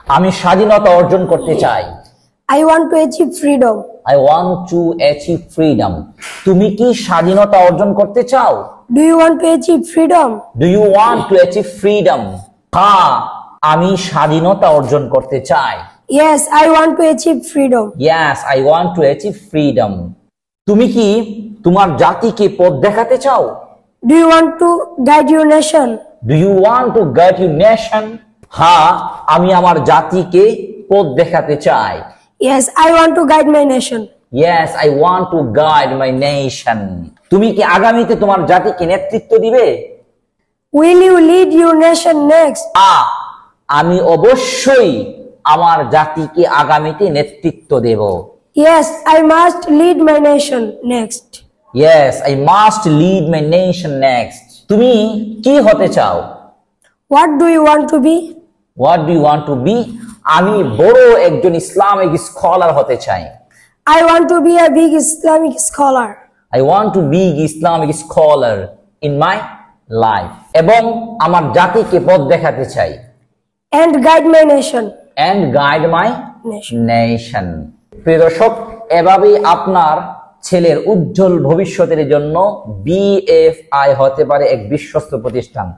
আমি স্বাধীনতা অর্জন করতে চাই। I want to achieve freedom. I want to achieve freedom. তুমি কি স্বাধীনতা অর্জন করতে চাও? Do you want to achieve freedom? Do you want to achieve freedom? হ্যাঁ, আমি স্বাধীনতা অর্জন করতে চাই। Yes, I want to achieve freedom. Yes, I want to achieve freedom. তুমি কি তোমার জাতিকে পথ দেখাতে চাও? Do you want to guide your nation? Do you want to guide your nation? হ্যাঁ, আমি আমার জাতিকে পথ দেখাতে চাই। Yes, I want to guide my nation. Yes, I want to guide my nation. তুমি কি আগামীতে তোমার জাতিকে নেতৃত্ব দিবে? Will you lead your nation next? আমি অবশ্যই আমার জাতিকে আগামীতে নেতৃত্ব দেব। Yes, I must lead my nation next. Yes, I must lead my nation next. তুমি কি হতে চাও? What do you want to be? What do you want to be? আমি বড় একজন ইসলামিক স্কলার হতে চাই। I want to be a big Islamic scholar. I want to be Islamic scholar in my life. এবং আমার জাতিকে পথ দেখাতে চাই। And guide my nation. And guide my nation. প্রিয় দর্শক, এভাবেই আপনার ছেলের উজ্জ্বল ভবিষ্যতের জন্য BFI হতে পারে এক বিশ্বস্ত প্রতিষ্ঠান।